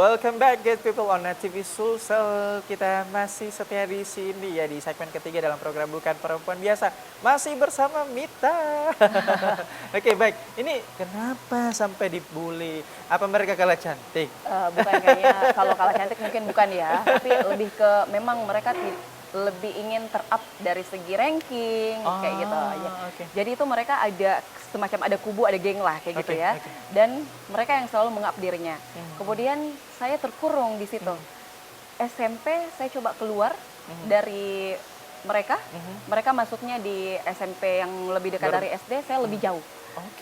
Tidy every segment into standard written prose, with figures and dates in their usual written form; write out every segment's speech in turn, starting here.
Welcome back guys people on Net TV Sulsel. Kita masih setia di sini ya di segmen ketiga dalam program Bukan Perempuan Biasa. Masih bersama Mita. Oke baik, ini kenapa sampai dibully? Apa mereka kalah cantik? Bukan kayaknya, kalau kalah cantik mungkin bukan ya. Tapi lebih ke memang mereka lebih ingin ter-up dari segi ranking kayak gitu. Okay. Jadi itu mereka ada semacam ada kubu, ada geng lah kayak gitu ya. Okay. Dan mereka yang selalu meng-up dirinya. Kemudian saya terkurung di situ. SMP saya coba keluar dari mereka. Mereka masuknya di SMP yang lebih dekat dari SD, saya lebih jauh.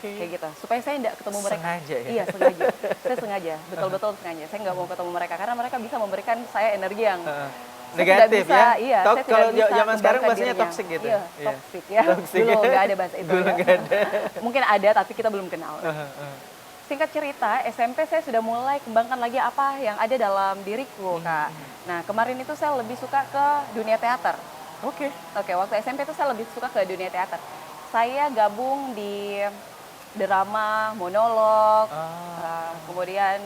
Kayak gitu. Supaya saya tidak ketemu mereka. Sengaja ya? Iya, sengaja. Saya sengaja, betul-betul sengaja. Saya nggak mau ketemu mereka karena mereka bisa memberikan saya energi yang negatif bisa, ya? Iya, saya kalau tidak bisa zaman sekarang bahasanya dirinya. toxic gitu? Iya, toxic ya. Toxic. Dulu nggak ada bahasa itu. Dulu Ya. nggak ada. Mungkin ada, tapi kita belum kenal. Singkat cerita, SMP saya sudah mulai kembangkan lagi apa yang ada dalam diriku, Kak. Nah, kemarin itu saya lebih suka ke dunia teater. Oke, waktu SMP itu saya lebih suka ke dunia teater. Saya gabung di drama, monolog, kemudian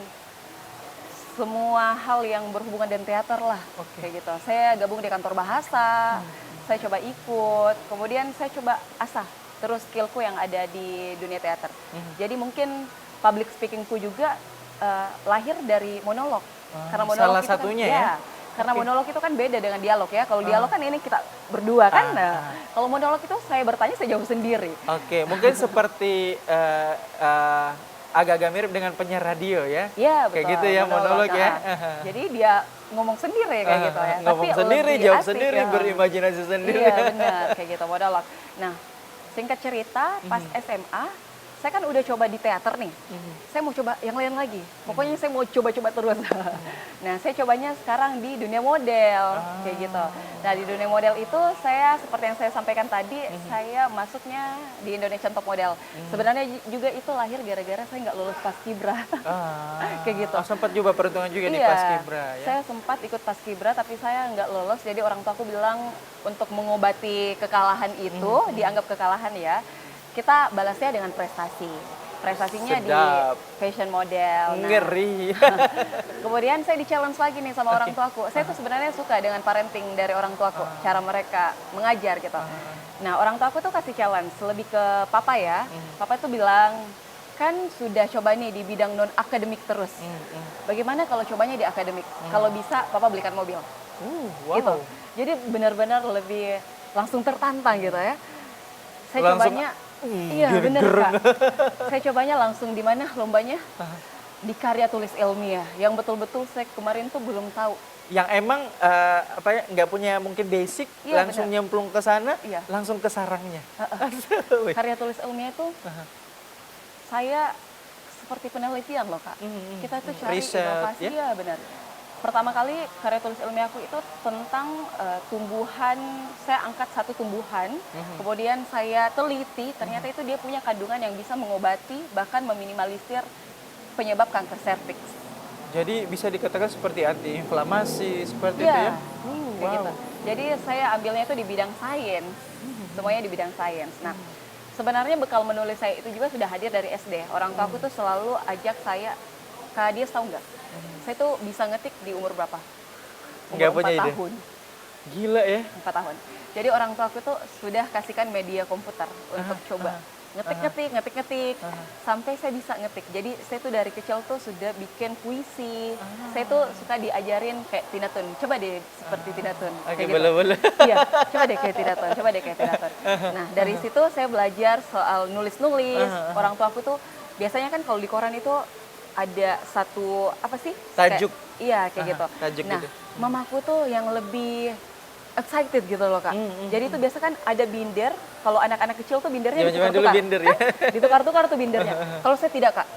semua hal yang berhubungan dengan teater lah, kayak gitu. Saya gabung di kantor bahasa, saya coba ikut, kemudian saya coba asah terus skillku yang ada di dunia teater. Jadi mungkin public speakingku juga lahir dari monolog. Karena monolog salah itu satunya kan, ya? Karena monolog itu kan beda dengan dialog ya. Kalau dialog kan ini kita berdua kan. Kalau monolog itu saya bertanya, saya jawab sendiri. Mungkin seperti agak-agak mirip dengan penyiar radio ya? Iya, betul. Kayak gitu ya, monolog ya? Jadi dia ngomong sendiri kayak gitu ya. Ngomong tapi sendiri, lebih jawab asik, sendiri, ya. berimajinasi sendiri. Iya, benar. Kayak gitu, monolog. Nah, singkat cerita, pas SMA, saya kan udah coba di teater nih. Saya mau coba yang lain lagi. Pokoknya saya mau coba-coba terus. Nah, saya cobanya sekarang di dunia model, kayak gitu. Nah, di dunia model itu saya seperti yang saya sampaikan tadi, saya masuknya di Indonesian Top Model. Sebenarnya juga itu lahir gara-gara saya nggak lulus Paskibra. Kayak gitu. Sempat juga peruntungan juga di Paskibra ya? Saya sempat ikut Paskibra, tapi saya nggak lolos. Jadi orang tuaku bilang untuk mengobati kekalahan itu, dianggap kekalahan ya, kita balasnya dengan prestasi. Prestasinya di fashion model. Ngeri. Kemudian saya di-challenge lagi nih sama orang tuaku. Saya tuh sebenarnya suka dengan parenting dari orang tuaku, cara mereka mengajar gitu. Nah, orang tuaku tuh kasih challenge lebih ke papa ya. Papa tuh bilang, kan sudah coba nih di bidang non akademik terus. Bagaimana kalau cobanya di akademik? Kalau bisa, papa belikan mobil. Gitu. Jadi benar-benar lebih langsung tertantang gitu ya. Saya cobanya iya bener Kak. Saya cobanya langsung di mana lombanya? Di karya tulis ilmiah. Yang betul-betul saya kemarin tuh belum tahu. Yang emang nggak punya mungkin basic, langsung nyemplung ke sana, langsung ke sarangnya. Karya tulis ilmiah itu saya seperti penelitian loh Kak. Kita tuh cari inovasi ya benar. Pertama kali karya tulis ilmiah aku itu tentang tumbuhan, saya angkat satu tumbuhan, kemudian saya teliti, ternyata itu dia punya kandungan yang bisa mengobati, bahkan meminimalisir penyebab kanker serviks. Jadi bisa dikatakan seperti antiinflamasi, seperti itu ya? Kayak gitu. Jadi saya ambilnya itu di bidang sains, semuanya di bidang sains. Nah, sebenarnya bekal menulis saya itu juga sudah hadir dari SD. Orang tua aku tuh selalu ajak saya, Kak Dias tahu nggak? Saya tuh bisa ngetik di umur berapa? Umur 4 tahun. Gila ya? 4 tahun. Jadi orang tua aku tuh sudah kasihkan media komputer untuk coba ngetik-ngetik. Sampai saya bisa ngetik. Jadi saya tuh dari kecil tuh sudah bikin puisi. Saya tuh suka diajarin kayak Tina Tun. Coba deh seperti Tina Tun. Oke, boleh. Iya, coba deh kayak Tina Tun. Nah, dari situ saya belajar soal nulis-nulis. Orang tua aku tuh biasanya kan kalau di koran itu ada satu apa sih tajuk kayak gitu. Tajuk nah gitu. Mamaku tuh yang lebih excited gitu loh Kak. Jadi itu biasa kan ada binder, kalau anak-anak kecil tuh bindernya ditukar-tukar binder ya. ditukar-tukar tuh bindernya. Kalau saya tidak Kak,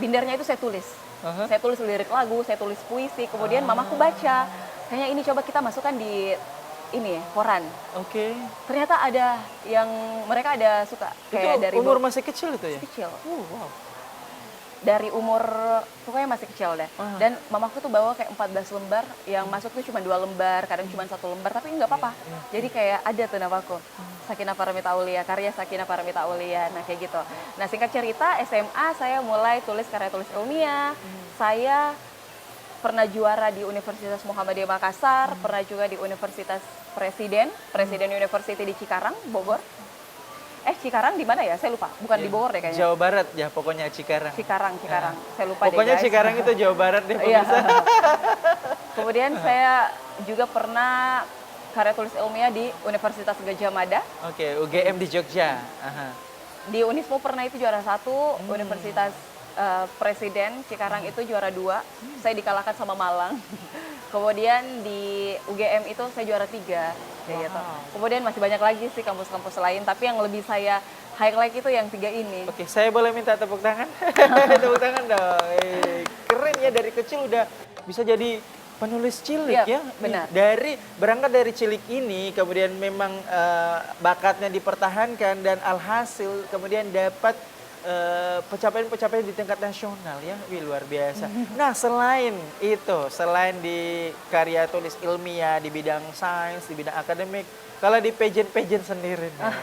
bindernya itu saya tulis. Saya tulis lirik lagu, saya tulis puisi, kemudian mamaku baca, kayaknya ini coba kita masukkan di ini koran. Ternyata ada yang mereka ada suka kayak itu dari umur masih kecil itu ya? Kecil. Wow. Dari umur pokoknya masih kecil deh. Dan mamaku tuh bawa kayak 14 lembar, yang masuk tuh cuma 2 lembar, kadang cuma 1 lembar, tapi nggak apa-apa. Jadi kayak ada tuh namaku, Sakinah Paramita Aulia, karya Sakinah Paramita Aulia, nah kayak gitu. Nah singkat cerita SMA saya mulai tulis karya tulis ilmiah, saya pernah juara di Universitas Muhammadiyah Makassar, pernah juga di Universitas Presiden University di Cikarang, Bogor. Cikarang di mana ya? Saya lupa. Bukan di Bogor deh kayaknya. Jawa Barat ya pokoknya Cikarang. Cikarang. Saya lupa Pokoknya deh guys. Cikarang itu Jawa Barat deh Iya. pemirsa. Kemudian saya juga pernah karya tulis ilmiah di Universitas Gadjah Mada. Oke, UGM di Jogja. Aha. Di Unismo pernah itu juara 1, Universitas Presiden Cikarang itu juara 2. Saya dikalahkan sama Malang. Kemudian di UGM itu saya juara 3. Kayak gitu. Kemudian masih banyak lagi sih kampus-kampus lain, tapi yang lebih saya highlight itu yang 3 ini. Oke, saya boleh minta tepuk tangan? Tepuk tangan dong. Keren ya, dari kecil udah bisa jadi penulis cilik Iya, ya. benar. Berangkat dari cilik ini, kemudian memang bakatnya dipertahankan dan alhasil kemudian dapat pencapaian-pencapaian di tingkat nasional ya. Wih, luar biasa. Nah, selain itu, selain di karya tulis ilmiah di bidang sains, di bidang akademik, kalau di pageant sendiri nih,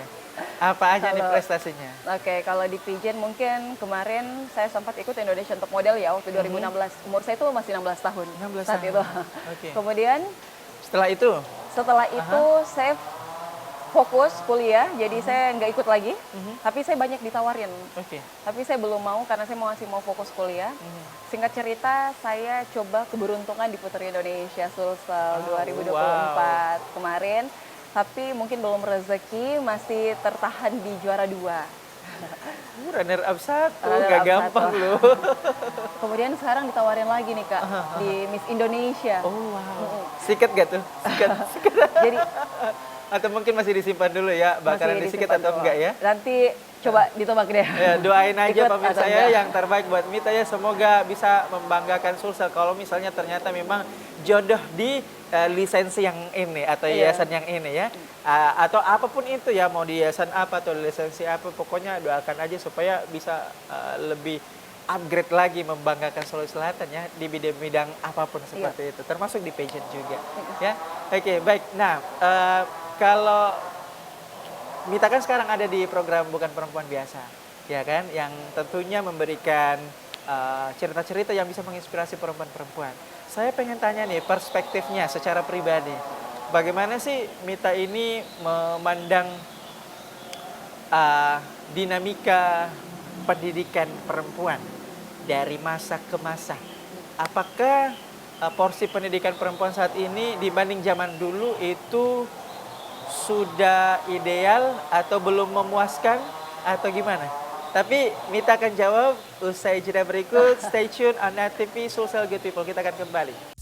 apa aja nih prestasinya? Oke, kalau di pageant mungkin kemarin saya sempat ikut Indonesian Top Model ya waktu 2016. Umur saya itu masih 16 tahun 16 saat tahun. itu. Oke. Kemudian Setelah itu? saya fokus kuliah, jadi saya nggak ikut lagi. Tapi saya banyak ditawarin. Oke. Tapi saya belum mau karena saya masih mau fokus kuliah. Singkat cerita, saya coba keberuntungan di Putri Indonesia Sulsel 2024 kemarin. Tapi mungkin belum rezeki, masih tertahan di juara 2. Runner up 1, Runner gak up gampang 1. loh. Kemudian sekarang ditawarin lagi nih Kak, di Miss Indonesia. Oh wow. Sikat gak tuh? Sikat. Jadi Atau mungkin masih disimpan dulu ya, bakalan masih disikat disimpan atau dulu. enggak ya? Nanti coba ditebak deh. Ya, doain aja Ikut pemirsa atau ya enggak. yang terbaik buat Mita ya. Semoga bisa membanggakan Sulsel kalau misalnya ternyata memang jodoh di lisensi yang ini atau Iya. yayasan yang ini ya. Atau apapun itu ya, mau di yayasan apa atau lisensi apa, pokoknya doakan aja supaya bisa lebih upgrade lagi membanggakan Sulawesi Selatan ya di bidang-bidang apapun seperti itu, termasuk di pageant juga ya. Oke, baik. Nah, kalau Mita kan sekarang ada di program Bukan Perempuan Biasa, ya kan, yang tentunya memberikan cerita-cerita yang bisa menginspirasi perempuan-perempuan. Saya pengen tanya nih perspektifnya secara pribadi, bagaimana sih Mita ini memandang dinamika pendidikan perempuan dari masa ke masa? Apakah porsi pendidikan perempuan saat ini dibanding zaman dulu itu sudah ideal atau belum memuaskan atau gimana? Tapi Mita akan jawab usai jeda berikut. Stay tune on Net TV Sulsel Good People. Kita akan kembali.